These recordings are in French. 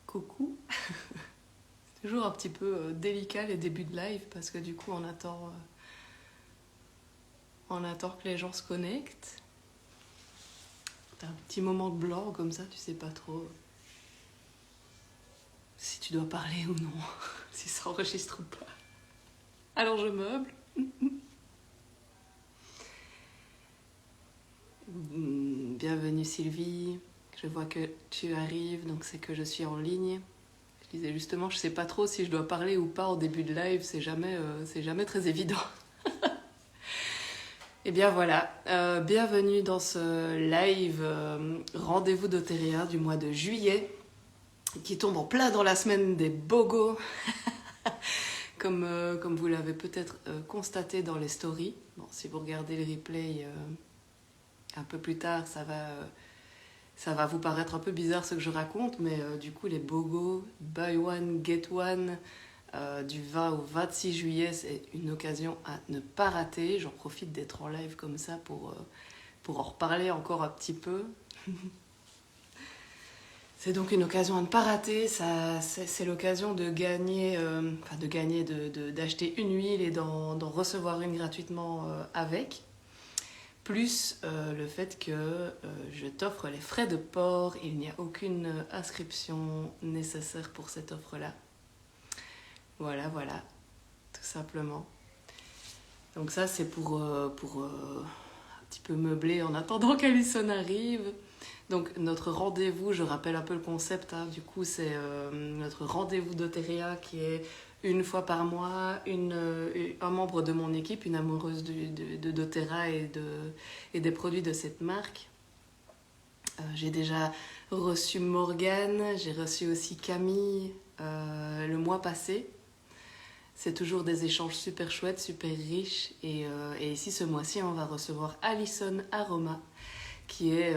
Coucou. C'est toujours un petit peu délicat les débuts de live parce que du coup on attend que les gens se connectent. T'as un petit moment de blanc comme ça, tu sais pas trop si tu dois parler ou non, si ça enregistre ou pas. Alors je meuble. Bienvenue Sylvie, je vois que tu arrives, donc c'est que je suis en ligne. Je disais justement, je sais pas trop si je dois parler ou pas au début de live, c'est jamais très évident. Et bien voilà, bienvenue dans ce live rendez-vous d'Oteria du mois de juillet, qui tombe en plein dans la semaine des Bogos, comme vous l'avez peut-être constaté dans les stories. Bon, si vous regardez le replay un peu plus tard, ça va vous paraître un peu bizarre ce que je raconte, mais du coup les Bogos, Buy One, Get One, du 20 au 26 juillet, c'est une occasion à ne pas rater. J'en profite d'être en live comme ça pour en reparler encore un petit peu. C'est donc une occasion à ne pas rater. C'est l'occasion de gagner, d'acheter une huile et d'en recevoir une gratuitement avec. Plus le fait que je t'offre les frais de port. Il n'y a aucune inscription nécessaire pour cette offre-là. Voilà, voilà, tout simplement. Donc ça, c'est pour un petit peu meubler en attendant qu'Alison arrive. Donc notre rendez-vous, je rappelle un peu le concept, hein, du coup c'est notre rendez-vous d'Oteria qui est une fois par mois, un membre de mon équipe, une amoureuse de doTERRA et des produits de cette marque. J'ai déjà reçu Morgane, j'ai reçu aussi Camille le mois passé. C'est toujours des échanges super chouettes, super riches. Et ici, ce mois-ci, on va recevoir Alison Aroma, qui est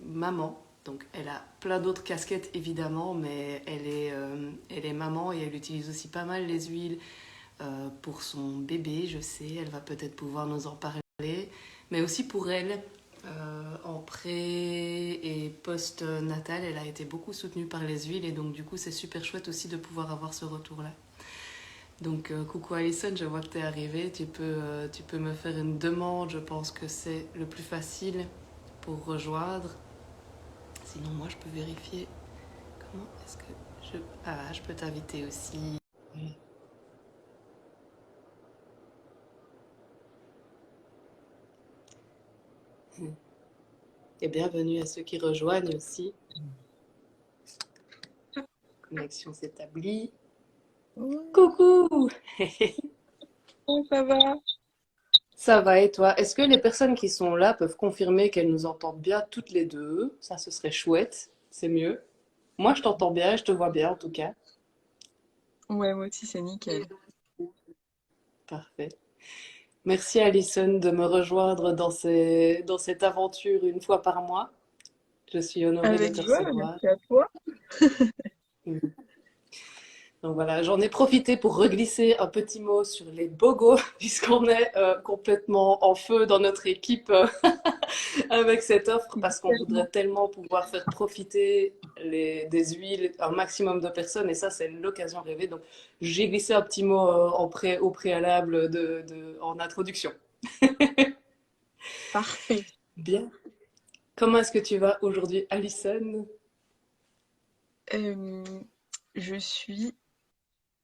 maman. Donc, elle a plein d'autres casquettes, évidemment, mais elle est maman et elle utilise aussi pas mal les huiles pour son bébé, je sais. Elle va peut-être pouvoir nous en parler. Mais aussi pour elle, en pré et post-natal, elle a été beaucoup soutenue par les huiles. Et donc, du coup, c'est super chouette aussi de pouvoir avoir ce retour-là. Donc, coucou Alison, je vois que tu es arrivée. Tu peux me faire une demande. Je pense que c'est le plus facile pour rejoindre. Sinon, moi, je peux vérifier. Comment est-ce que je... Ah, je peux t'inviter aussi. Et bienvenue à ceux qui rejoignent aussi. Connexion s'établit. Ouais, Coucou. ça va. Ça va et toi? Est-ce que les personnes qui sont là peuvent confirmer qu'elles nous entendent bien toutes les deux? Ça, ce serait chouette. C'est mieux. Moi, je t'entends bien, je te vois bien en tout cas. Ouais, moi aussi, c'est nickel. Parfait. Merci Alison de me rejoindre dans cette aventure une fois par mois. Je suis honorée de Avec te joie, recevoir. merci à toi. Donc voilà, j'en ai profité pour reglisser un petit mot sur les bogos, puisqu'on est complètement en feu dans notre équipe avec cette offre, parce qu'on voudrait Tellement. tellement pouvoir faire profiter des huiles un maximum de personnes, et ça, c'est l'occasion rêvée. Donc j'ai glissé un petit mot au préalable en introduction. Parfait. Bien. Comment est-ce que tu vas aujourd'hui, Alison? Euh, je suis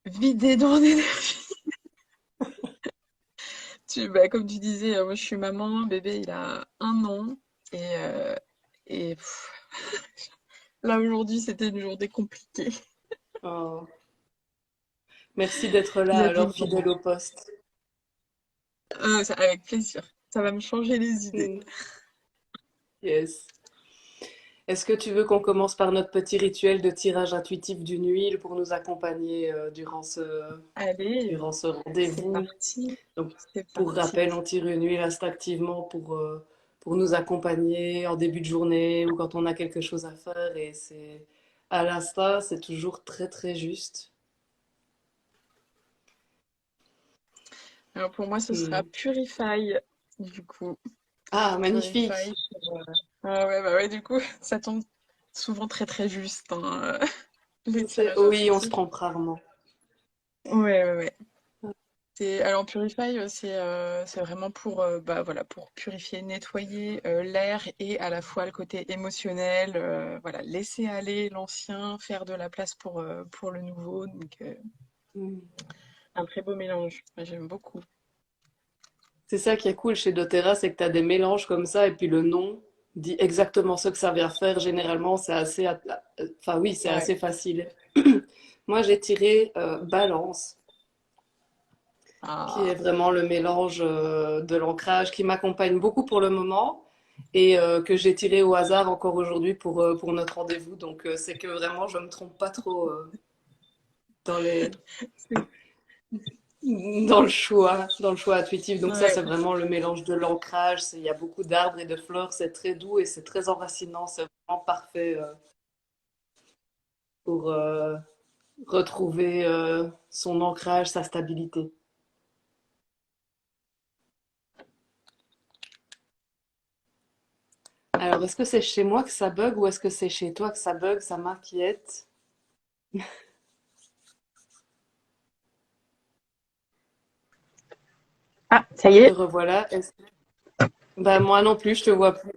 vidée d'en énergie. Comme tu disais, moi je suis maman, bébé il a 1 an et, et pff, là aujourd'hui c'était une journée compliquée. Oh, merci d'être Il là, y a des alors fidèle moments. au poste. Avec plaisir. Ça va me changer les idées. Mm, yes. Est-ce que tu veux qu'on commence par notre petit rituel de tirage intuitif d'une huile pour nous accompagner Allez, durant ce c'est rendez-vous? parti. Donc, C'est pour parti. rappel, on tire une huile instinctivement pour nous accompagner en début de journée ou quand on a quelque chose à faire. Et c'est à l'instinct, c'est toujours très très juste. Alors pour moi, ce sera Hmm. Purify, du coup. Ah, Purify. magnifique. Ah ouais, bah ouais, du coup, ça tombe souvent très très juste, hein, les tirages Oui, on se artistiques. trompe rarement. Ouais, ouais, ouais. Alors Purify, c'est vraiment pour, bah, voilà, pour purifier, nettoyer l'air et à la fois le côté émotionnel, voilà, laisser aller l'ancien, faire de la place pour le nouveau. Donc, Hmm. un très beau mélange. Moi, j'aime beaucoup. C'est ça qui est cool chez doTERRA, c'est que tu as des mélanges comme ça et puis le nom dit exactement ce que ça vient faire. Généralement, c'est assez, enfin oui, c'est Ouais. assez facile. Moi, j'ai tiré Balance, qui est Ah, vraiment le mélange de l'ancrage qui m'accompagne beaucoup pour le moment et que j'ai tiré au hasard encore aujourd'hui pour notre rendez-vous. Donc, c'est que vraiment, je me trompe pas trop dans les, c'est- dans le choix intuitif. Donc ça, ouais. c'est vraiment le mélange de l'ancrage. Il y a beaucoup d'arbres et de fleurs. C'est très doux et c'est très enracinant. C'est vraiment parfait pour retrouver son ancrage, sa stabilité. Alors, est-ce que c'est chez moi que ça bug ou est-ce que c'est chez toi que ça bug? Ça m'inquiète. Ah, ça y Te est. revoilà. Ben, moi non plus, je te vois plus.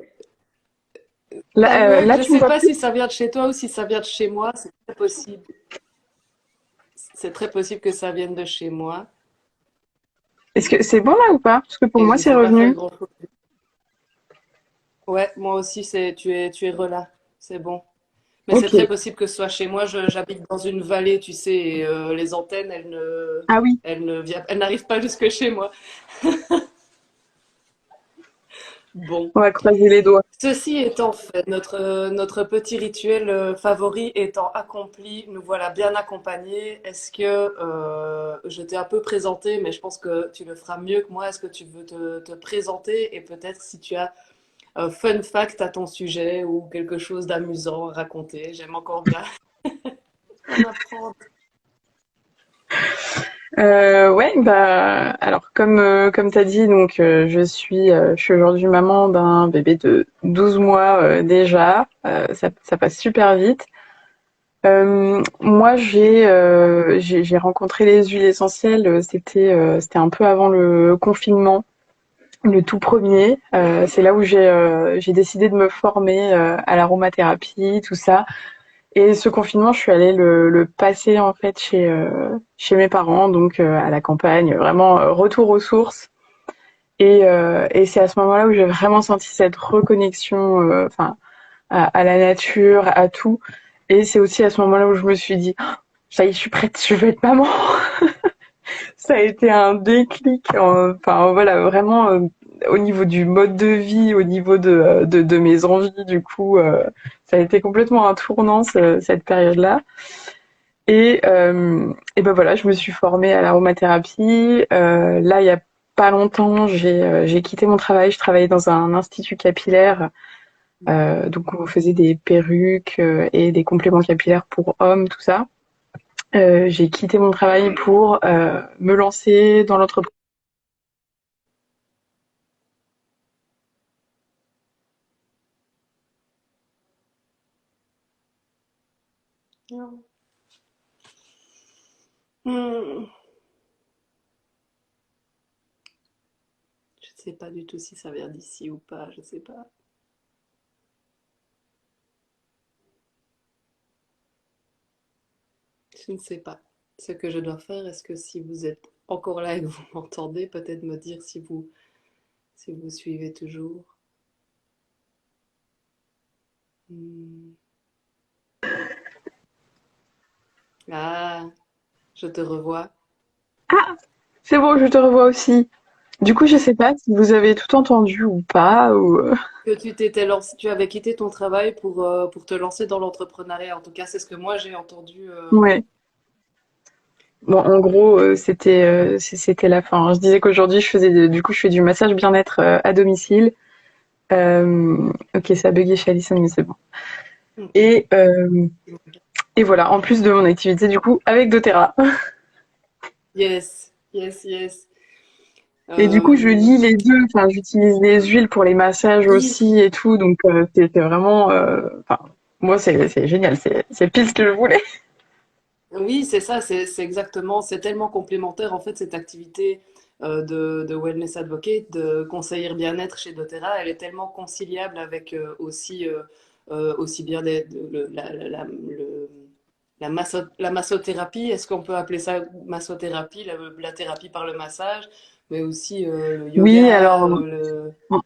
Ça Là, bug. là, Je tu me sais vois pas plus? si ça vient de chez toi ou si ça vient de chez moi. C'est très possible. C'est très possible que ça vienne de chez moi. Est-ce que c'est bon là ou pas? Parce que pour Et moi, je c'est sais pas faire revenu. grand-chose. Ouais, moi aussi, tu es relâ. C'est bon. Mais c'est Ok. très possible que ce soit chez moi. J'habite dans une vallée, tu sais, et les antennes, Ah oui. elles n'arrivent pas jusque chez moi. Bon. On va croiser les doigts. Ceci étant fait, notre petit rituel favori étant accompli, nous voilà bien accompagnés. Est-ce que je t'ai un peu présenté, mais je pense que tu le feras mieux que moi. Est-ce que tu veux te présenter et peut-être si tu as un fun fact à ton sujet ou quelque chose d'amusant à raconter? J'aime encore bien en apprendre. Ouais, bah alors comme t'as dit, donc je suis aujourd'hui maman d'un bébé de 12 mois déjà. Ça passe super vite. Moi, j'ai rencontré les huiles essentielles. C'était un peu avant le confinement, le tout premier. C'est là où j'ai décidé de me former à l'aromathérapie, tout ça. Et ce confinement, je suis allée le passer en fait chez mes parents, donc à la campagne, vraiment retour aux sources. Et c'est à ce moment-là où j'ai vraiment senti cette reconnexion, enfin, à la nature, à tout. Et c'est aussi à ce moment-là où je me suis dit, oh, ça y est, je suis prête, je veux être maman. Ça a été un déclic, enfin voilà, vraiment au niveau du mode de vie, au niveau de mes envies, du coup, ça a été complètement un tournant cette période-là. Et ben voilà, je me suis formée à l'aromathérapie. Là, il y a pas longtemps, j'ai quitté mon travail. Je travaillais dans un institut capillaire, donc on faisait des perruques et des compléments capillaires pour hommes, tout ça. J'ai quitté mon travail pour me lancer dans l'entreprise. Hmm. Je ne sais pas du tout si ça vient d'ici ou pas, je sais pas. Je ne sais pas ce que je dois faire. Est-ce que si vous êtes encore là et que vous m'entendez, peut-être me dire si vous suivez toujours. Hmm. Ah, je te revois. Ah, c'est bon, je te revois aussi. Du coup, je sais pas si vous avez tout entendu ou pas. Ou... Que tu t'étais lancé, tu avais quitté ton travail pour te lancer dans l'entrepreneuriat. En tout cas, c'est ce que moi j'ai entendu. Ouais. Bon, en gros, c'était la fin. Je disais qu'aujourd'hui, du coup, je fais du massage bien-être à domicile. Ok, ça a bugué chez Alison, mais c'est bon. Ok. Et, euh, et voilà, en plus de mon activité, du coup, avec doTERRA. Yes, yes, yes. Et du coup, je lis les deux. Enfin, j'utilise les huiles pour les massages Oui, aussi et tout. Donc, c'était vraiment. Enfin, moi, c'est génial. C'est pile ce que je voulais. oui, c'est ça, c'est exactement, c'est tellement complémentaire en fait cette activité de wellness advocate, de conseillère bien-être chez doTERRA, elle est tellement conciliable avec aussi bien la massothérapie, est-ce qu'on peut appeler ça massothérapie, la thérapie par le massage, mais aussi le Oui, yoga, alors,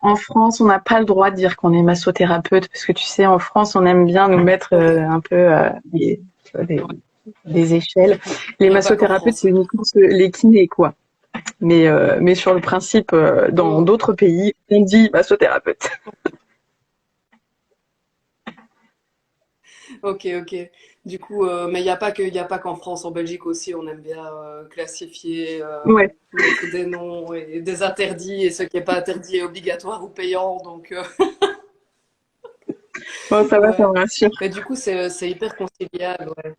en France, on n'a pas le droit de dire qu'on est massothérapeute parce que tu sais, en France, on aime bien nous mettre ok, un peu des, ouais, des échelles. Les pas qu'en massothérapeutes, France. c'est uniquement les kinés, quoi. Mais sur le principe, dans Oh, d'autres pays, on dit massothérapeute. ok, ok. Du coup, mais il n'y a pas qu'en France, en Belgique aussi, on aime bien classifier, Ouais, mettre des noms et des interdits, et ce qui n'est pas interdit est obligatoire ou payant. Donc, bon, ça va, ça ouais. me rassure. Mais du coup, c'est hyper conciliable, ouais.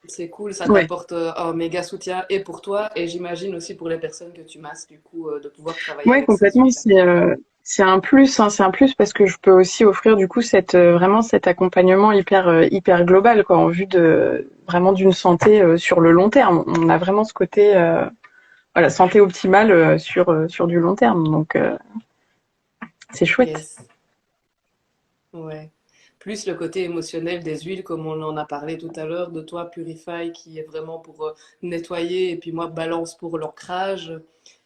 C'est cool, ça Ouais. t'apporte un méga soutien et pour toi, et j'imagine aussi pour les personnes que tu masses, du coup, de pouvoir travailler Ouais, avec ces complètement. huiles. C'est un plus, hein, c'est un plus parce que je peux aussi offrir du coup vraiment cet accompagnement hyper global quoi, en vue de vraiment d'une santé sur le long terme. On a vraiment ce côté voilà santé optimale sur du long terme, donc c'est chouette. Yes, ouais. Plus le côté émotionnel des huiles, comme on en a parlé tout à l'heure, de toi Purify qui est vraiment pour nettoyer, et puis moi Balance pour l'ancrage.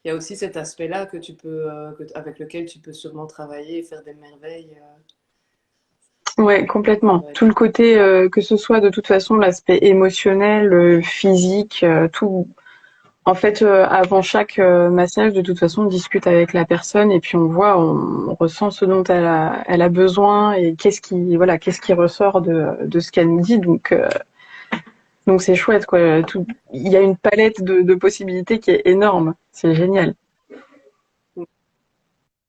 Il y a aussi cet aspect-là que tu peux, avec lequel tu peux sûrement travailler et faire des merveilles. Ouais, complètement. Ouais. Tout le côté que ce soit de toute façon l'aspect émotionnel, physique, tout. En fait, avant chaque massage, de toute façon, on discute avec la personne et puis on ressent ce dont elle a besoin et qu'est-ce qui ressort de ce qu'elle nous dit. Donc c'est chouette, quoi. Il y a une palette de possibilités qui est énorme. C'est génial.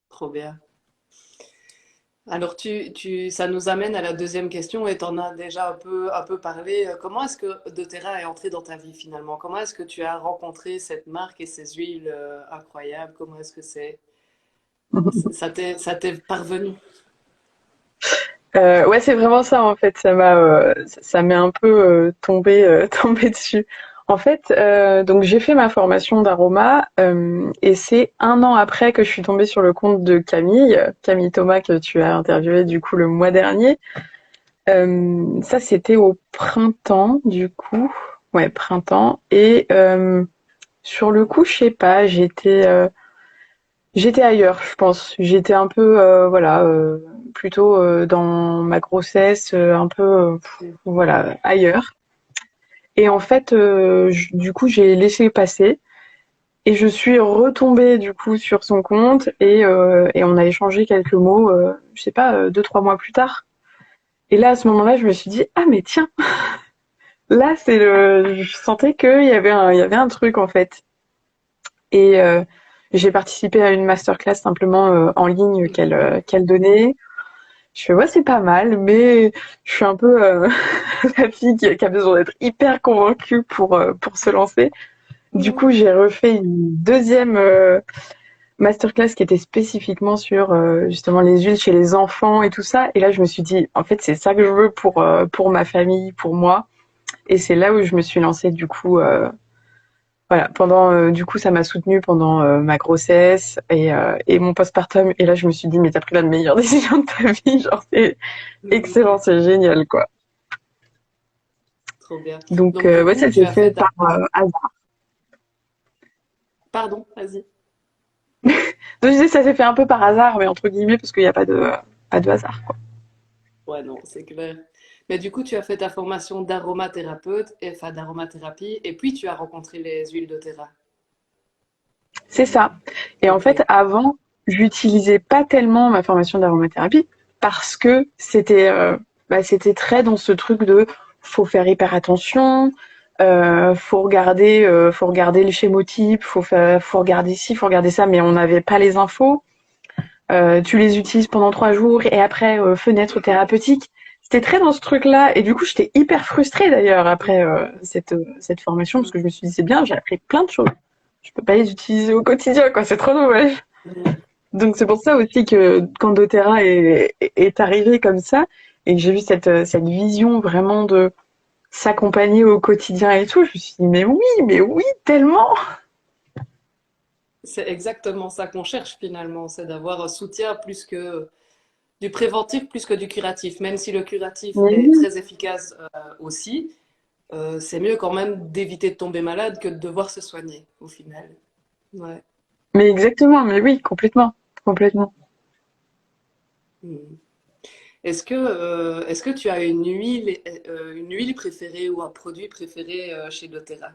Trop bien. Alors, ça nous amène à la deuxième question et tu en as déjà un peu parlé. Comment est-ce que doTERRA est entré dans ta vie finalement? Comment est-ce que tu as rencontré cette marque et ces huiles incroyables? Comment est-ce que ça t'est parvenu? Ouais, c'est vraiment ça en fait. Ça m'est un peu tombé tombé dessus. En fait, donc j'ai fait ma formation d'aroma et c'est un an après que je suis tombée sur le compte de Camille Thomas que tu as interviewé du coup le mois dernier. Ça c'était au printemps du coup, ouais printemps et sur le coup je sais pas, j'étais ailleurs, je pense. J'étais un peu, voilà, plutôt dans ma grossesse, un peu, voilà, ailleurs. Et en fait, du coup, j'ai laissé passer et je suis retombée du coup sur son compte et on a échangé quelques mots, je sais pas, 2, 3 mois plus tard. Et là, à ce moment-là, je me suis dit, ah mais tiens, là, je sentais il y avait un truc en fait. Et j'ai participé à une masterclass simplement en ligne qu'elle donnait. Je fais ouais c'est pas mal, mais je suis un peu la fille qui a besoin d'être hyper convaincue pour se lancer. Du Mhm. coup j'ai refait une deuxième masterclass qui était spécifiquement sur justement les huiles chez les enfants et tout ça. Et là je me suis dit en fait c'est ça que je veux pour ma famille, pour moi. Et c'est là où je me suis lancée du coup. Voilà, du coup, ça m'a soutenue pendant ma grossesse et mon postpartum. Et là, je me suis dit, mais t'as pris la meilleure décision de ta vie. Genre, c'est Mhm. excellent, c'est génial, quoi. Trop bien. Donc, Donc, du ouais, coup, ça tu s'est as fait fait par hasard. Pardon, vas-y. Donc, je disais, ça s'est fait un peu par hasard, mais entre guillemets, parce qu'il n'y a pas de hasard, quoi. Ouais, non, c'est clair. Mais du coup, tu as fait ta formation d'aromathérapeute, enfin d'aromathérapie, et puis tu as rencontré les huiles doTERRA. C'est ça. Et en Ok. fait, avant, j'utilisais pas tellement ma formation d'aromathérapie parce que c'était très dans ce truc de faut faire hyper attention, faut regarder le schémotype, faut regarder ci, faut regarder ça, mais on n'avait pas les infos. Tu les utilises pendant 3 jours et après fenêtre thérapeutique. C'était très dans ce truc-là et du coup j'étais hyper frustrée d'ailleurs après cette formation parce que je me suis dit c'est bien, j'ai appris plein de choses. je peux pas les utiliser au quotidien, quoi. C'est trop dommage. Mhm. Donc c'est pour ça aussi que quand doTERRA est arrivé comme ça et que j'ai vu cette vision vraiment de s'accompagner au quotidien et tout, je me suis dit mais oui, tellement. C'est exactement ça qu'on cherche finalement, c'est d'avoir un soutien plus que du préventif plus que du curatif. Même si le curatif Mais est oui, très efficace aussi, c'est mieux quand même d'éviter de tomber malade que de devoir se soigner au final. Ouais. mais exactement, mais oui, complètement, complètement. Mm. Est-ce que tu as une huile préférée ou un produit préféré chez doTERRA?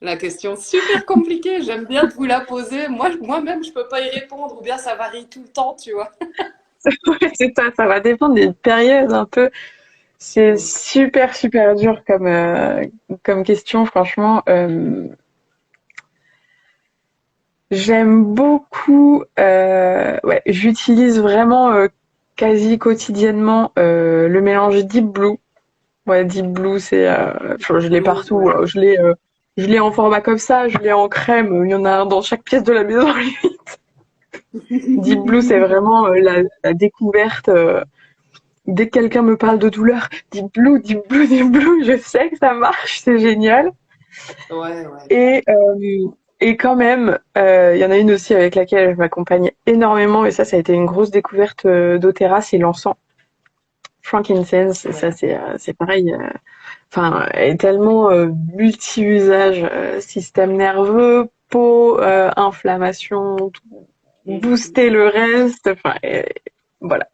La question super compliquée, j'aime bien vous la poser. Moi-même, je peux pas y répondre, ou bien ça varie tout le temps, tu vois. Ouais, c'est ça va dépendre des périodes un peu. C'est Mm. super dur comme question, franchement. J'aime beaucoup, ouais, j'utilise vraiment quasi quotidiennement le mélange Deep Blue. Ouais, Deep Blue, je l'ai Blue, partout. ouais. Je l'ai en format comme ça, je l'ai en crème. Il y en a un dans chaque pièce de la maison. Deep Blue, c'est vraiment la découverte. Dès que quelqu'un me parle de douleur, Deep Blue, Deep Blue, Deep Blue, je sais que ça marche, c'est génial. Ouais, ouais. Et, euh, et quand même, il y en a une aussi avec laquelle je m'accompagne énormément, et ça a été une grosse découverte d'Otera, c'est l'encens. Frankincense, Ouais. ça c'est pareil. Enfin, est tellement multi-usage, système nerveux, peau, inflammation, Mhm. booster le reste. Enfin, voilà.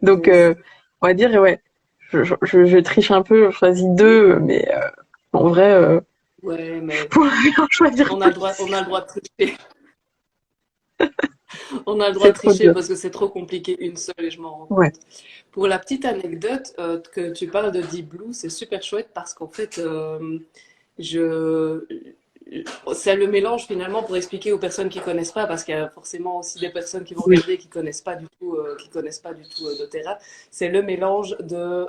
Donc, Yes. on va dire, ouais, je triche un peu, je choisis deux, mais en vrai, Ouais, je mais pourrais en choisir on plus. a le droit de tricher. On a le droit C'est de trop tricher dur. parce que c'est trop compliqué une seule et je m'en rends Ouais. compte. Pour la petite anecdote, que tu parles de Deep Blue, c'est super chouette parce qu'en fait, je, c'est le mélange finalement pour expliquer aux personnes qui connaissent pas, parce qu'il y a forcément aussi des personnes qui vont Oui. regarder et qui connaissent pas du tout doTERRA. C'est le mélange de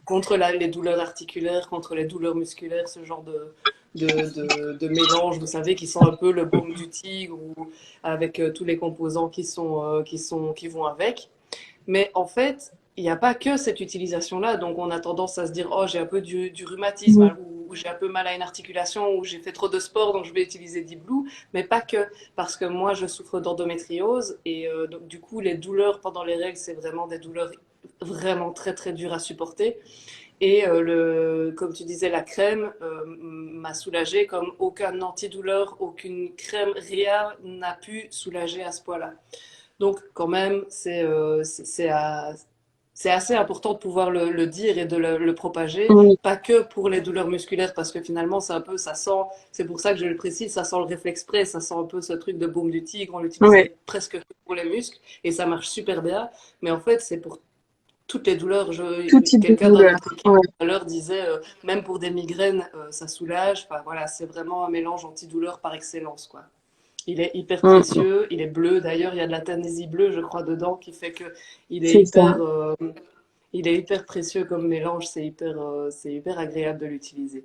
contre les douleurs articulaires, contre les douleurs musculaires, ce genre de mélange, vous savez, qui sent un peu le baume du tigre ou avec tous les composants qui vont avec. Mais en fait, il n'y a pas que cette utilisation-là. Donc, on a tendance à se dire, oh, j'ai un peu du rhumatisme, Mhm. hein, ou j'ai un peu mal à une articulation, ou j'ai fait trop de sport, donc je vais utiliser Deep Blue. Mais pas que. Parce que moi, je souffre d'endométriose. Et donc, du coup, les douleurs pendant les règles, c'est vraiment des douleurs vraiment très, très dures à supporter. Et comme tu disais, la crème m'a soulagée comme aucun antidouleur, aucune crème, rien n'a pu soulager à ce point-là. Donc, quand même, c'est assez important de pouvoir le dire et de le propager, Oui. pas que pour les douleurs musculaires, parce que finalement, c'est un peu, ça sent, c'est pour ça que je le précise, ça sent le réflexe près, ça sent un peu ce truc de baume du tigre, on Ouais. l'utiliserait presque que pour les muscles, et ça marche super bien, mais en fait, c'est pour toutes les douleurs. Tout type de Quelqu'un dans douleur. notre équipe Ouais. tout à l'heure disait, même pour des migraines, ça soulage, enfin voilà, c'est vraiment un mélange antidouleur par excellence, quoi. Il est hyper Mm. précieux, il est bleu. D'ailleurs, il y a de la tannésie bleue, je crois, dedans, qui fait que il est C'est ça. hyper, euh, il est hyper précieux comme mélange. C'est hyper agréable de l'utiliser.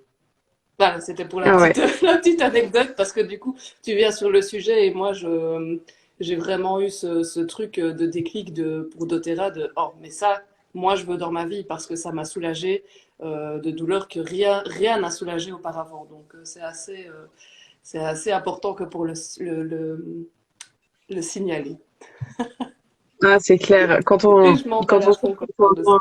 Voilà, c'était pour la Ah ouais. petite, la petite anecdote, parce que du coup, tu viens sur le sujet et moi, j'ai vraiment eu ce truc de déclic pour doTERRA de, oh, mais ça, moi, je veux dans ma vie parce que ça m'a soulagé de douleurs que rien n'a soulagé auparavant. Donc, c'est assez important que pour le signaler. Ah, c'est clair. Et je m'emballe Quand on à fond souffre quand je parle de ça.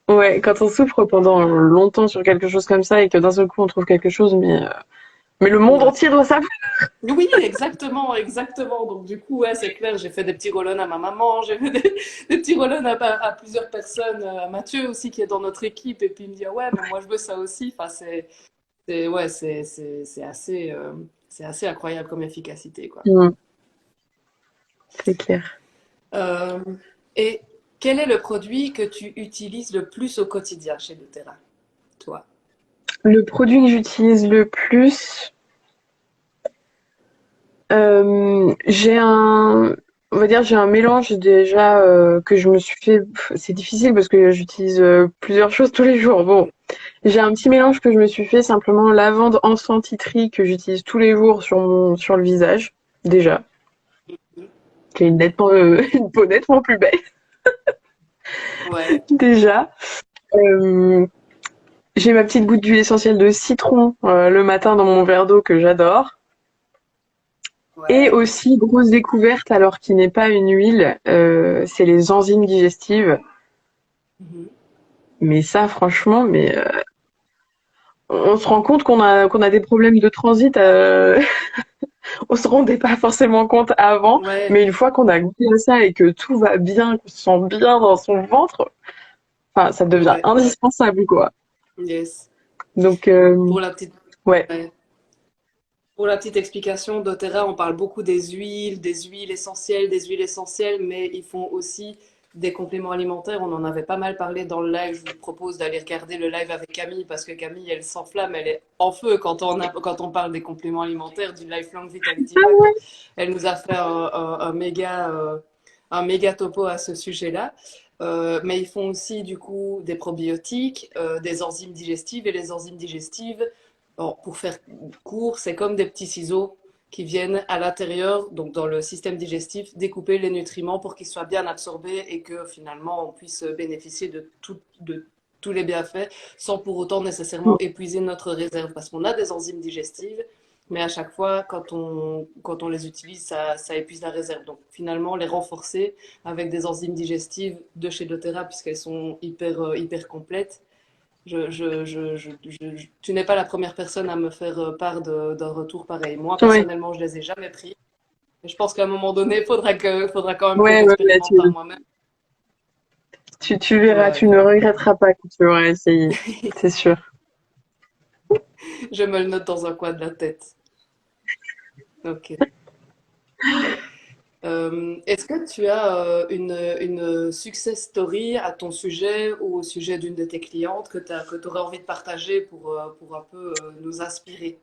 pendant, ouais, quand on souffre pendant longtemps sur quelque chose comme ça et que d'un seul coup on trouve quelque chose, mais le monde Ouais. entier doit savoir. Oui, exactement, exactement. Donc du coup, ouais, c'est clair, j'ai fait des petits roll à ma maman, j'ai fait des petits roll à plusieurs personnes, à Mathieu aussi qui est dans notre équipe, et puis il me dit ah ouais, mais moi je veux ça aussi. Enfin, ouais, c'est assez incroyable comme efficacité, quoi. Mm, c'est clair. Euh, et quel est le produit que tu utilises le plus au quotidien chez doTERRA, toi? Le produit que j'utilise le plus, j'ai un on va dire, j'ai un mélange déjà que je me suis fait. C'est difficile parce que j'utilise plusieurs choses tous les jours. Bon, j'ai un petit mélange que je me suis fait simplement lavande, encens, titri que j'utilise tous les jours sur le visage déjà. Qui est nettement une peau nettement plus belle Ouais, déjà. Euh, j'ai ma petite goutte d'huile essentielle de citron le matin dans mon verre d'eau que j'adore. Et ouais. aussi, grosse découverte, alors qu'il n'est pas une huile, c'est les enzymes digestives. Mhm. Mais ça, franchement, on se rend compte qu'on a des problèmes de transit. On se rendait pas forcément compte avant, Ouais, mais une fois qu'on a goûté à ça et que tout va bien, qu'on se sent bien dans son ventre, enfin, ça devient ouais, ouais. indispensable, quoi. Yes. Donc, Pour la petite, ouais. ouais. Pour la petite explication, doTERRA, on parle beaucoup des huiles essentielles, mais ils font aussi des compléments alimentaires. On en avait pas mal parlé dans le live. Je vous propose d'aller regarder le live avec Camille parce que Camille, elle s'enflamme, elle est en feu quand on parle des compléments alimentaires, du Lifelong Vitality Pack. Elle nous a fait un méga topo à ce sujet-là. Mais ils font aussi du coup des probiotiques, des enzymes digestives et les enzymes digestives. Bon, pour faire court, c'est comme des petits ciseaux qui viennent à l'intérieur, donc dans le système digestif, découper les nutriments pour qu'ils soient bien absorbés et que finalement on puisse bénéficier de tous les bienfaits sans pour autant nécessairement épuiser notre réserve. Parce qu'on a des enzymes digestives, mais à chaque fois, quand on les utilise, ça épuise la réserve. Donc finalement, les renforcer avec des enzymes digestives de chez doTERRA, puisqu'elles sont hyper complètes, tu n'es pas la première personne à me faire part d'un retour pareil. Moi, Ouais, personnellement, je les ai jamais pris. Mais je pense qu'à un moment donné, faudra quand même que ouais, ouais, ouais, j'expérimente par moi-même. tu verras, Ouais, tu ne regretteras pas quand tu auras essayé. C'est sûr. je me le note dans un coin de la tête. Ok. Est-ce que tu as une success story à ton sujet ou au sujet d'une de tes clientes que tu aurais envie de partager pour un peu nous inspirer?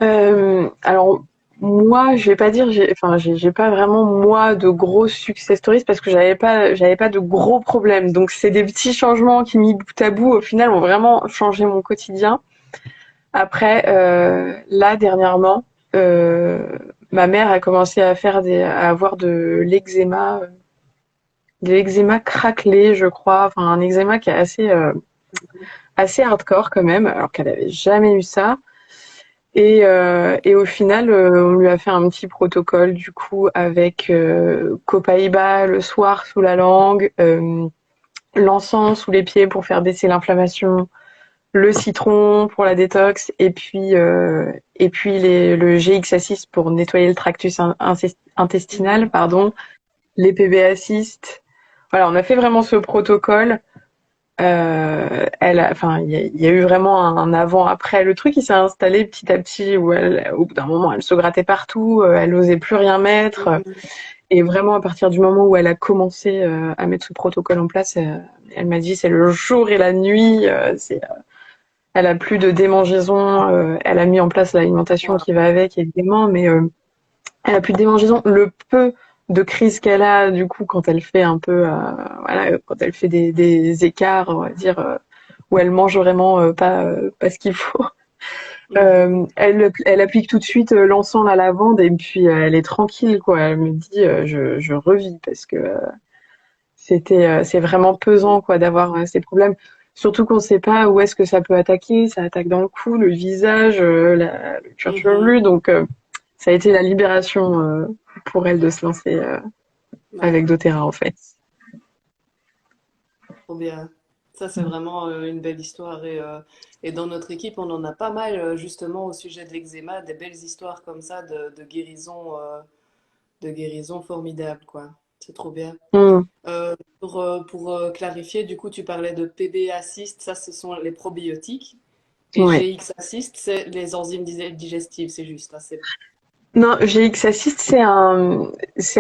Alors moi, je vais pas dire, j'ai pas vraiment moi de gros success stories parce que j'avais pas de gros problèmes. Donc c'est des petits changements qui mis bout à bout au final ont vraiment changé mon quotidien. Après, là dernièrement, ma mère a commencé à avoir de l'eczéma craquelé, je crois, enfin un eczéma qui est assez hardcore quand même, alors qu'elle avait jamais eu ça. Et au final, on lui a fait un petit protocole du coup avec Copaiba le soir sous la langue, l'encens sous les pieds pour faire baisser l'inflammation, le citron pour la détox, et puis le GX Assist pour nettoyer le tractus intestinal, Mhm. pardon, les PB Assist. Voilà, on a fait vraiment ce protocole. Enfin, il y a eu vraiment un avant-après. Le truc, il s'est installé petit à petit où au bout d'un moment, elle se grattait partout, elle osait plus rien mettre. Mhm. Et vraiment, à partir du moment où elle a commencé à mettre ce protocole en place, elle m'a dit c'est le jour et la nuit. Elle a plus de démangeaisons. Elle a mis en place l'alimentation Wow. qui va avec, évidemment, mais elle a plus de démangeaisons. Le peu de crise qu'elle a, du coup, quand elle fait un peu, voilà, quand elle fait des écarts, on va dire, où elle mange vraiment pas ce qu'il faut. Mhm. Elle applique tout de suite l'encens, la lavande, et puis elle est tranquille, quoi. Elle me dit, je revis parce que c'est vraiment pesant, quoi, d'avoir ces problèmes. Surtout qu'on ne sait pas où est-ce que ça peut attaquer. Ça attaque dans le cou, le visage, le cuir Mhm. chevelu. Donc, ça a été la libération pour elle de se lancer Ouais, avec doTERRA, en fait. trop bien. Ça, c'est vraiment une belle histoire. Et dans notre équipe, on en a pas mal, justement, au sujet de l'eczéma, des belles histoires comme ça de guérison formidables, quoi. C'est trop bien. Mm. Pour clarifier, du coup, tu parlais de PB Assist, ça, ce sont les probiotiques. Et Ouais. GX Assist, c'est les enzymes digestives, c'est juste. Hein, Non, GX Assist, c'est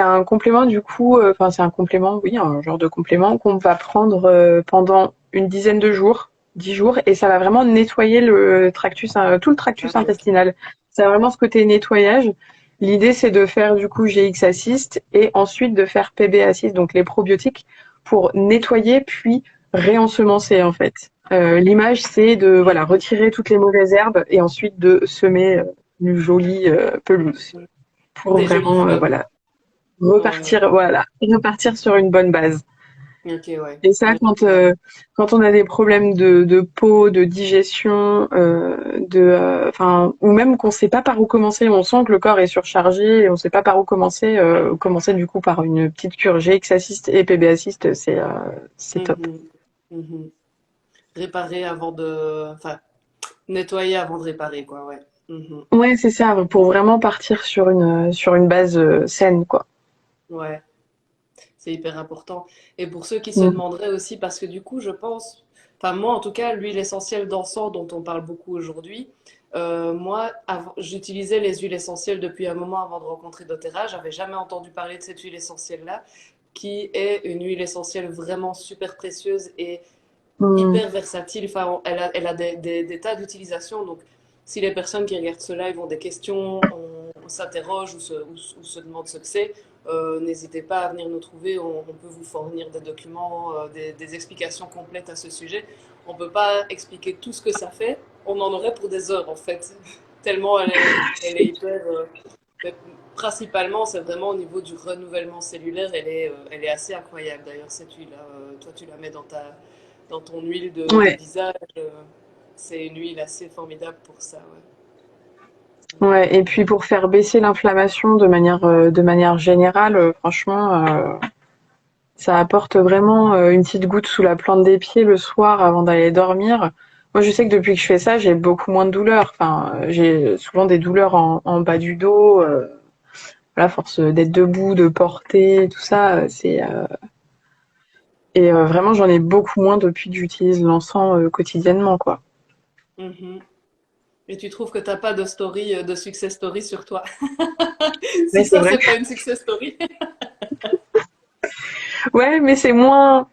un complément du coup, enfin c'est un complément, oui, un genre de complément qu'on va prendre pendant une dizaine de jours, 10 jours, et ça va vraiment nettoyer tout le tractus ok. intestinal. Ça a vraiment ce côté nettoyage. L'idée, c'est de faire du coup GX Assist et ensuite de faire PB Assist, donc les probiotiques, pour nettoyer puis réensemencer en fait. L'image, c'est de voilà retirer toutes les mauvaises herbes et ensuite de semer une jolie pelouse pour Des jolies vraiment fleurs. voilà Ouais, ouais. repartir sur une bonne base. Ok, ouais. Et ça, Je vois. quand on a des problèmes de peau, de digestion, enfin, ou même qu'on sait pas par où commencer, on sent que le corps est surchargé et on sait pas par où commencer, commencer du coup par une petite cure GX Assist et PB Assist, c'est top. Mhm, mhm. Réparer avant de... Enfin, nettoyer avant de réparer, quoi, ouais. Mhm. Ouais, c'est ça, pour vraiment partir sur une base saine, quoi. Ouais, c'est hyper important. Et pour ceux qui se Mm. demanderaient aussi, parce que du coup, je pense... Enfin, moi, en tout cas, l'huile essentielle d'encens dont on parle beaucoup aujourd'hui, moi, j'utilisais les huiles essentielles depuis un moment avant de rencontrer doTERRA. J'avais jamais entendu parler de cette huile essentielle-là, qui est une huile essentielle vraiment super précieuse et Mm. hyper versatile. Enfin, elle a des tas d'utilisations. Donc, si les personnes qui regardent ce live ont des questions, on s'interroge ou se demande ce que c'est, n'hésitez pas à venir nous trouver. On peut vous fournir des documents, des explications complètes à ce sujet. On ne peut pas expliquer tout ce que ça fait. On en aurait pour des heures, en fait. Tellement elle est hyper. Mais principalement, c'est vraiment au niveau du renouvellement cellulaire. Elle est assez incroyable. D'ailleurs, cette huile-là, toi, tu la mets dans ton huile de Ouais, visage. C'est une huile assez formidable pour ça. ouais. Et puis pour faire baisser l'inflammation de manière générale, franchement, ça apporte vraiment une petite goutte sous la plante des pieds le soir avant d'aller dormir. Moi, je sais que depuis que je fais ça, j'ai beaucoup moins de douleurs. Enfin, j'ai souvent des douleurs en bas du dos. Voilà, force d'être debout, de porter, tout ça, vraiment, j'en ai beaucoup moins depuis que j'utilise l'encens quotidiennement, quoi. Ouais. Mhm. Et tu trouves que t'as pas de story, de success story sur toi. Mais Si c'est ça, vrai c'est que... pas une success story. Ouais, mais c'est moins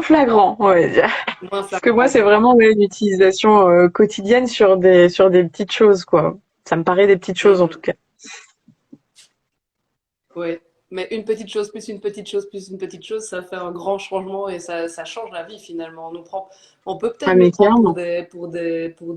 flagrant, on va dire. Moins Parce que moi, flagrant, c'est ouais. vraiment ouais, l'utilisation quotidienne sur des petites choses, quoi. Ça me paraît des petites choses, en tout Mhm. cas. Ouais. Mais une petite chose plus une petite chose plus une petite chose, ça fait un grand changement et ça change la vie finalement. On peut Ah, peut-être nous mais prendre clairement. pour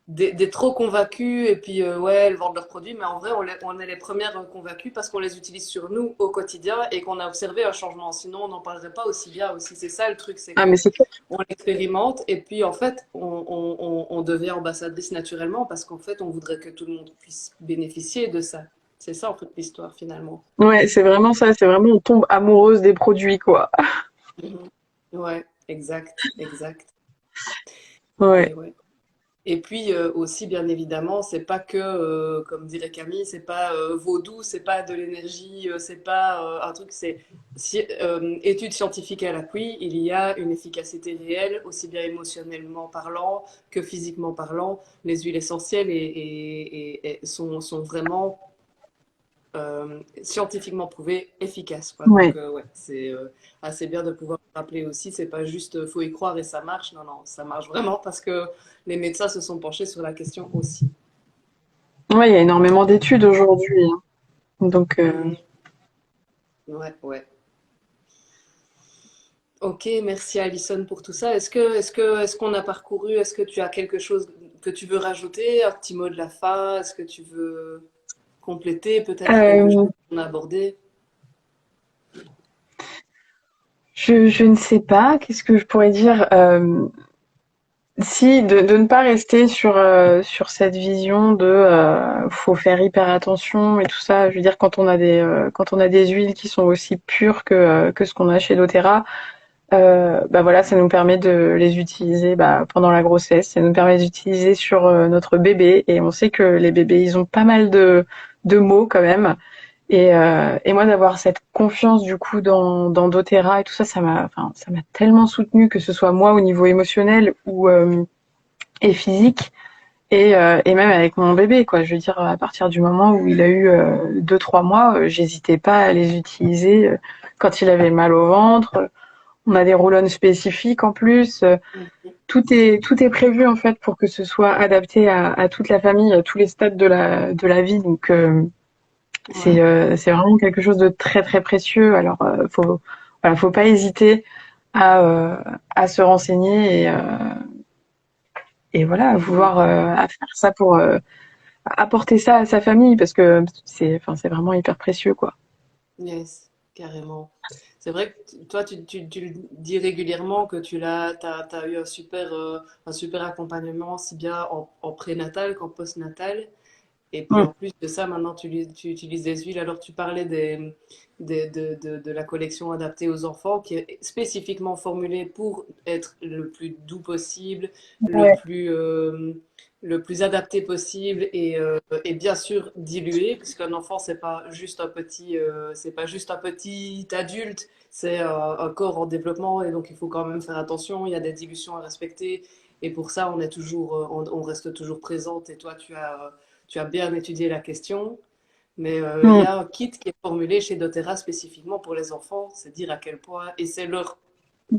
des trop convaincus et puis ouais, elles vendent leurs produits, mais en vrai, on est les premières convaincues parce qu'on les utilise sur nous au quotidien et qu'on a observé un changement. Sinon, on n'en parlerait pas aussi bien aussi. C'est ça le truc, c'est Ah, mais que c'est clair. on l'expérimente et puis en fait, on devient ambassadrice naturellement parce qu'en fait, on voudrait que tout le monde puisse bénéficier de ça. C'est ça en fait l'histoire finalement. Ouais, c'est vraiment ça. C'est vraiment, on tombe amoureuse des produits, quoi. Mhm. Ouais, exact, exact. Et Ouais. ouais. Et puis aussi, bien évidemment, c'est pas que, comme dirait Camille, c'est pas vaudou, c'est pas de l'énergie, c'est pas un truc, études scientifiques à l'appui, il y a une efficacité réelle, aussi bien émotionnellement parlant que physiquement parlant. Les huiles essentielles sont vraiment scientifiquement prouvées efficaces, quoi. Ouais. Donc, ouais, c'est assez bien de pouvoir rappeler aussi, c'est pas juste faut y croire et ça marche. Non, non, ça marche vraiment parce que les médecins se sont penchés sur la question aussi. Ouais, il y a énormément d'études aujourd'hui, hein. Donc, Mhm. Ouais, ouais. Ok, merci Alison pour tout ça. Est-ce qu'on a parcouru, est-ce que tu as quelque chose que tu veux rajouter, un petit mot de la fin? Est-ce que tu veux compléter peut-être quelque chose euh, qu'on a abordé? je ne sais pas. Qu'est-ce que je pourrais dire? Si, de ne pas rester sur cette vision de faut faire hyper attention et tout ça. Je veux dire, quand on a des huiles qui sont aussi pures que ce qu'on a chez doTERRA, bah voilà, ça nous permet de les utiliser bah, pendant la grossesse, ça nous permet d'utiliser sur notre bébé. Et on sait que les bébés, ils ont pas mal de maux quand même. Et moi, d'avoir cette confiance du coup dans doTERRA et tout ça, ça m'a tellement soutenue, que ce soit moi au niveau émotionnel ou et physique, et même avec mon bébé, quoi. Je veux dire, à partir du moment où il a eu 2-3 mois, j'hésitais pas à les utiliser quand il avait mal au ventre. On a des roll spécifiques en plus. tout est prévu en fait pour que ce soit adapté à toute la famille, à tous les stades de la vie. Donc Ouais. c'est vraiment quelque chose de très très précieux. Alors faut pas hésiter à se renseigner et voilà à Mhm. vouloir à faire ça pour apporter ça à sa famille parce que c'est vraiment hyper précieux quoi. Yes, carrément. C'est vrai que toi, tu le dis régulièrement que t'as eu un super accompagnement, si bien en prénatal qu'en postnatal. Et puis Mm. en plus de ça, maintenant tu utilises des huiles. Alors tu parlais de la collection adaptée aux enfants qui est spécifiquement formulée pour être le plus doux possible, Ouais. le plus adapté possible et bien sûr dilué, puisqu'un enfant c'est pas juste un petit adulte, c'est un corps en développement et donc il faut quand même faire attention. Il y a des dilutions à respecter et pour ça on reste toujours présente. Et toi tu as bien étudié la question, mais il y Mm. a un kit qui est formulé chez doTERRA spécifiquement pour les enfants. C'est dire à quel point, et c'est leur,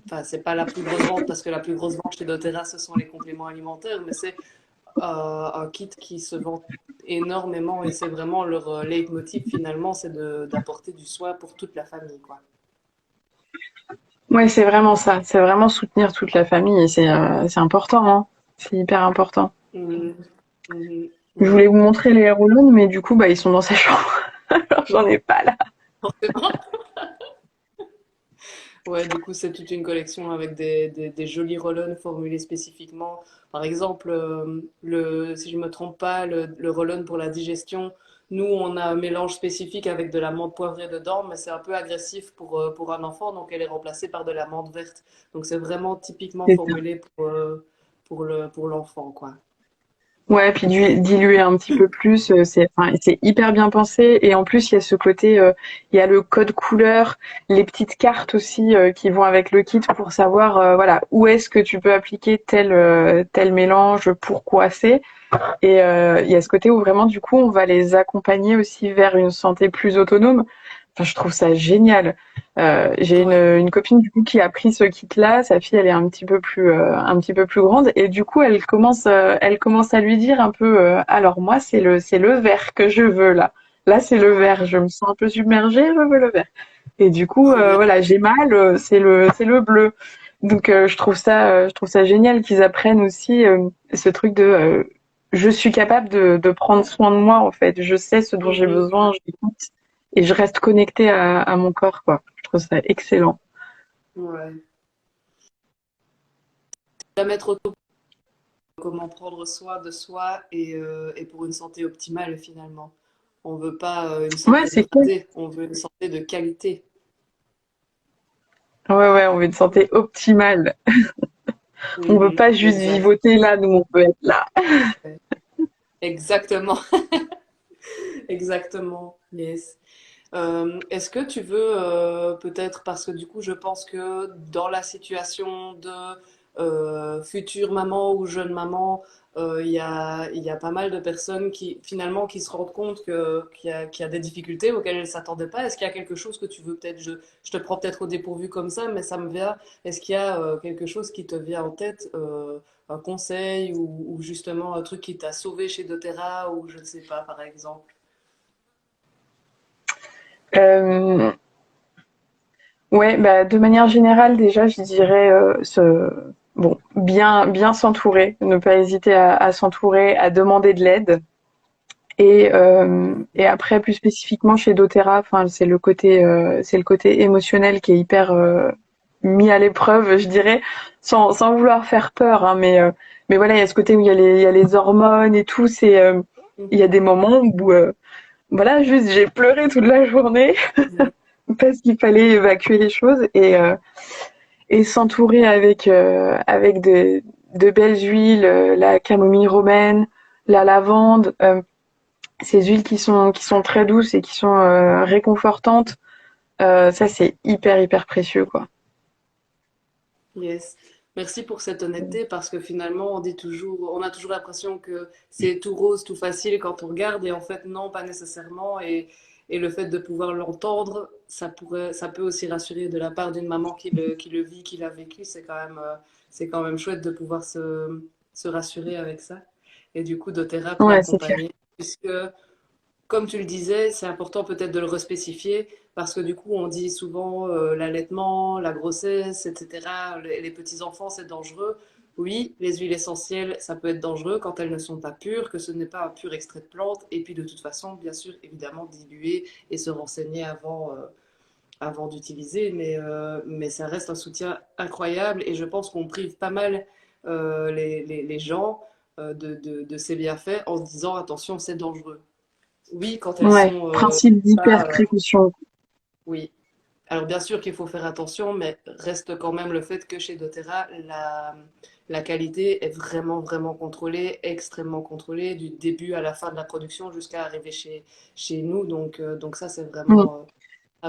enfin, c'est pas la plus grosse vente parce que la plus grosse vente chez doTERRA, ce sont les compléments alimentaires, mais c'est un kit qui se vend énormément et c'est vraiment leur leitmotiv finalement, c'est d'apporter du soin pour toute la famille, quoi. Ouais, c'est vraiment ça. C'est vraiment soutenir toute la famille et c'est important, hein. C'est hyper important. Mhm. Mhm. Je Ouais. voulais vous montrer les roll mais du coup, bah, ils sont dans sa chambre. Alors, j'en ai pas là. Forcément. Ouais, du coup, c'est toute une collection avec des jolis roll-on formulés spécifiquement. Par exemple, si je me trompe pas, le roll-on pour la digestion, nous, on a un mélange spécifique avec de la menthe poivrée dedans, mais c'est un peu agressif pour un enfant, donc elle est remplacée par de la menthe verte. Donc c'est vraiment typiquement C'est ça. formulé pour l'enfant, quoi. Ouais, puis diluer un petit peu plus, c'est hyper bien pensé. Et en plus, il y a ce côté, il y a le code couleur, les petites cartes aussi qui vont avec le kit pour savoir, voilà, où est-ce que tu peux appliquer tel mélange, pourquoi c'est. Et il y a ce côté où vraiment, du coup, on va les accompagner aussi vers une santé plus autonome. Enfin, je trouve ça génial. J'ai Ouais. une copine du coup qui a pris ce kit-là. Sa fille, elle est un petit peu plus grande, et du coup, elle commence à lui dire un peu, alors moi, c'est le vert que je veux là. Là, c'est le vert. Ouais. Je me sens un peu submergée, je veux le vert. Et du coup, Trop bien. voilà, j'ai mal, c'est le bleu. Donc, je trouve ça génial qu'ils apprennent aussi ce truc de je suis capable de prendre soin de moi en fait. Je sais ce dont j'ai Mhm. besoin, j'écoute et je reste connectée à mon corps quoi. Je trouve ça excellent. Ouais. Jamais trop tôt pour comment prendre soin de soi et pour une santé optimale finalement. On veut pas une Ouais, santé c'est clair. dégradée, on veut une santé de qualité. Ouais, on veut une santé optimale. On veut Mhm, pas juste exact. vivoter là, nous on veut être là. Exactement, exactement. Yes. Est-ce que tu veux peut-être, parce que du coup, je pense que dans la situation de future maman ou jeune maman, il y a pas mal de personnes qui finalement qui se rendent compte qu'il y a des difficultés auxquelles elles ne s'attendaient pas. Est-ce qu'il y a quelque chose que tu veux peut-être, je te prends peut-être au dépourvu comme ça, mais ça me vient. Est-ce qu'il y a quelque chose qui te vient en tête, un conseil ou justement un truc qui t'a sauvé chez doTERRA ou je ne sais pas, par exemple? Euh, ouais, bah de manière générale déjà, je dirais bon, bien s'entourer, ne pas hésiter à s'entourer, à demander de l'aide. Et après, plus spécifiquement chez doTERRA, enfin, c'est le côté émotionnel qui est hyper mis à l'épreuve, je dirais, sans vouloir faire peur, hein, mais voilà, il y a ce côté où il y a les hormones et tout. Il y a Mhm. des moments où, voilà, juste j'ai pleuré toute la journée Mhm. parce qu'il fallait évacuer les choses et s'entourer avec de belles huiles, la camomille romaine, la lavande. Ces huiles qui sont très douces et qui sont réconfortantes, ça c'est hyper précieux quoi. Yes. Merci pour cette honnêteté parce que finalement on a toujours l'impression que c'est tout rose, tout facile quand on regarde et en fait non, pas nécessairement. Et le fait de pouvoir l'entendre, ça peut aussi rassurer de la part d'une maman qui le vit, qui l'a vécu. C'est quand même chouette de pouvoir se rassurer avec ça. Et du coup, doTERRA peut Ouais, c'est clair. accompagner, puisque comme tu le disais, c'est important peut-être de le respécifier parce que du coup, on dit souvent l'allaitement, la grossesse, etc. Les petits-enfants, c'est dangereux. Oui, les huiles essentielles, ça peut être dangereux quand elles ne sont pas pures, que ce n'est pas un pur extrait de plante. Et puis de toute façon, bien sûr, évidemment, diluer et se renseigner avant d'utiliser. Mais ça reste un soutien incroyable et je pense qu'on prive pas mal les gens de ces bienfaits en se disant attention, c'est dangereux. Oui, quand elles Ouais, sont principe d'hyper pas, précaution. oui. Alors bien sûr qu'il faut faire attention, mais reste quand même le fait que chez doTERRA, la qualité est vraiment, vraiment contrôlée, extrêmement contrôlée, du début à la fin de la production jusqu'à arriver chez nous. Donc ça, c'est Mm. vraiment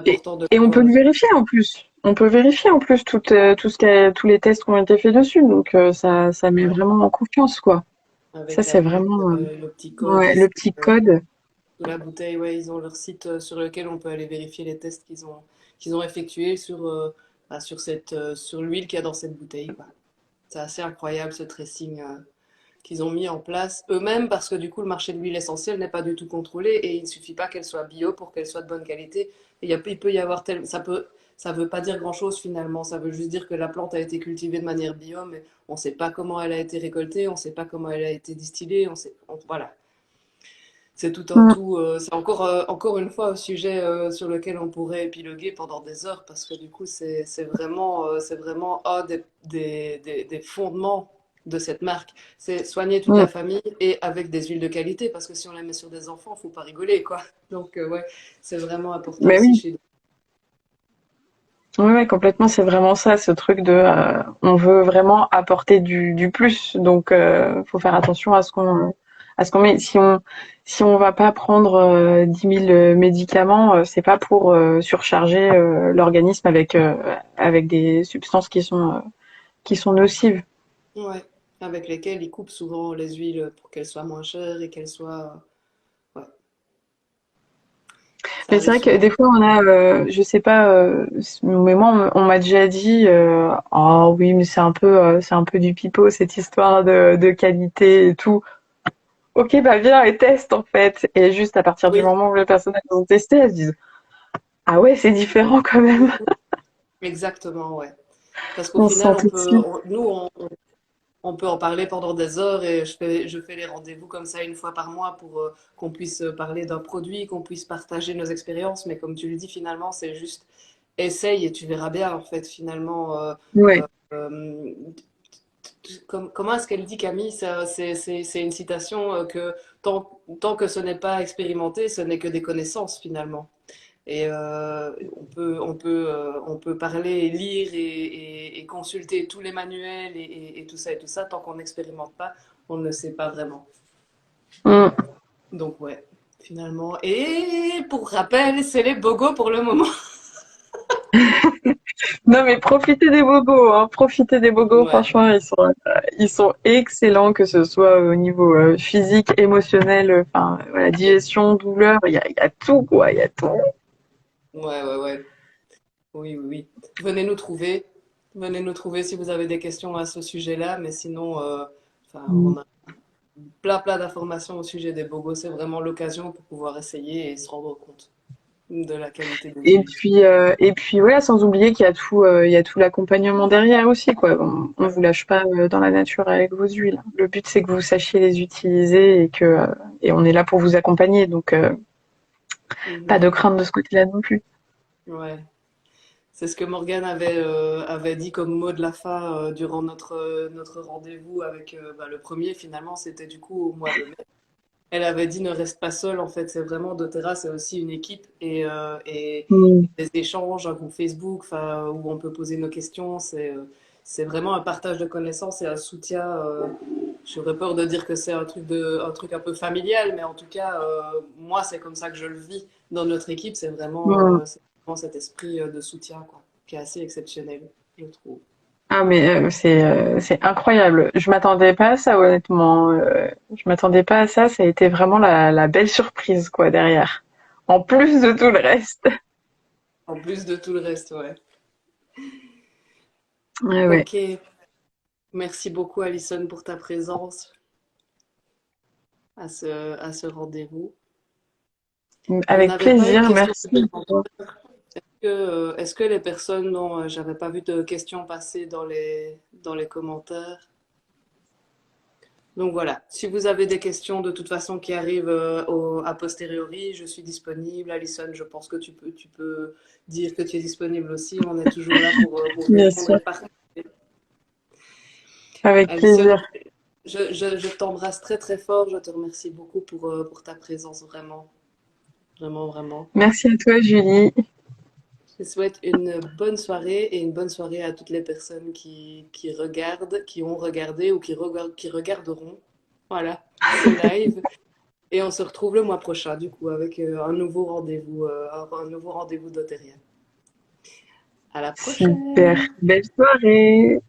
Et, important de et on peut pouvoir le le faire vérifier en plus. On peut vérifier en plus tous les tests qui ont été faits dessus. Donc ça met ouais. vraiment en confiance, quoi. Ça, Avec c'est vraiment le petit code ouais, le aussi. petit code. Sous la bouteille, ouais, ils ont leur site sur lequel on peut aller vérifier les tests qu'ils ont effectués sur l'huile qu'il y a dans cette bouteille, quoi. C'est assez incroyable ce tracing qu'ils ont mis en place eux-mêmes parce que du coup le marché de l'huile essentielle n'est pas du tout contrôlé et il ne suffit pas qu'elle soit bio pour qu'elle soit de bonne qualité. Et il peut y avoir ça veut pas dire grand-chose finalement, ça veut juste dire que la plante a été cultivée de manière bio, mais on ne sait pas comment elle a été récoltée, on ne sait pas comment elle a été distillée, voilà. C'est tout un Mm. tout. C'est encore une fois un sujet sur lequel on pourrait épiloguer pendant des heures parce que du coup, c'est vraiment un des fondements de cette marque. C'est soigner toute Mm. la famille et avec des huiles de qualité parce que si on la met sur des enfants, faut pas rigoler, quoi. Donc, ouais, c'est vraiment important Mais aussi oui, chez nous. ouais, ouais, complètement, c'est vraiment ça, ce truc de, on veut vraiment apporter du plus, donc faut faire attention à ce qu'on met. Si on va pas prendre 10 000 médicaments, c'est pas pour surcharger l'organisme avec des substances qui sont nocives. Ouais, avec lesquels ils coupent souvent les huiles pour qu'elles soient moins chères et qu'elles soient. Ouais, ça Mais c'est arrive vrai que souvent. des fois on a, je sais pas, mais moi on m'a déjà dit, oh oui, mais c'est un peu du pipeau cette histoire de qualité et tout. Ok, bah viens et teste en fait. Et juste à partir du Oui, moment où les personnes elles ont testé, elles se disent ah ouais, c'est différent quand même. exactement, ouais. Parce qu'au On se final, sent tout de suite. on peut en parler pendant des heures et je fais les rendez-vous comme ça une fois par mois pour qu'on puisse parler d'un produit, qu'on puisse partager nos expériences. Mais comme tu le dis, finalement, c'est juste essaye et tu verras bien, en fait, finalement. Ouais. Euh, Comment est-ce qu'elle dit, Camille? C'est une citation que tant que ce n'est pas expérimenté, ce n'est que des connaissances, finalement. Et on peut parler, lire et consulter tous les manuels et tout ça et tout ça. Tant qu'on n'expérimente pas, on ne sait pas vraiment. Mm. Donc, ouais, finalement. Et pour rappel, c'est les bogos pour le moment. Non mais profitez des bobos, hein. Profitez des bobos. Ouais, Franchement, ils sont excellents que ce soit au niveau physique, émotionnel, enfin voilà, digestion, douleur, il y a tout quoi, il y a tout. ouais. Oui, oui, oui. Venez nous trouver. Venez nous trouver si vous avez des questions à ce sujet-là. Mais sinon, enfin, Mm. on a plein d'informations au sujet des bogos. C'est vraiment l'occasion pour pouvoir essayer et se rendre compte de la qualité des huiles. Et puis voilà, sans oublier il y a tout l'accompagnement derrière aussi, quoi. On Ouais. vous lâche pas dans la nature avec vos huiles. Le but, c'est que vous sachiez les utiliser et on est là pour vous accompagner. Donc, pas Mhm. de crainte de ce côté-là non plus. Ouais. C'est ce que Morgane avait dit comme mot de la fin durant notre rendez-vous avec le premier, finalement, c'était du coup au mois de mai. Elle avait dit ne reste pas seule, en fait, c'est vraiment doTERRA, c'est aussi une équipe Mm. et des échanges, un groupe Facebook où on peut poser nos questions. C'est vraiment un partage de connaissances et un soutien. J'aurais peur de dire que c'est un truc un peu familial, mais en tout cas, moi, c'est comme ça que je le vis dans notre équipe. Mm. C'est vraiment cet esprit de soutien, quoi, qui est assez exceptionnel, je trouve. Ah, mais c'est incroyable. Je m'attendais pas à ça, honnêtement. Je m'attendais pas à ça. Ça a été vraiment la belle surprise, quoi, derrière. En plus de tout le reste. En plus de tout le reste, ouais. Ouais, ouais. Ok, merci beaucoup Alison pour ta présence à ce rendez-vous. On Avec n'avait pas eu de plaisir, questions merci. supplémentaires. Est-ce que les personnes dont j'avais pas vu de questions passer dans les commentaires? Donc voilà, si vous avez des questions de toute façon qui arrivent a posteriori, je suis disponible. Alison, je pense que tu peux dire que tu es disponible aussi. On est toujours là pour Bien répondre sûr, et partager. avec Alison, plaisir. je t'embrasse très très fort. Je te remercie beaucoup pour ta présence, vraiment. Vraiment, vraiment. Merci à toi, Julie. Je souhaite une bonne soirée et une bonne soirée à toutes les personnes qui regardent, qui ont regardé ou qui regarderont. Voilà, ce live. Et on se retrouve le mois prochain, du coup, avec un nouveau rendez-vous d'Otérienne. À la Super. prochaine! Belle soirée.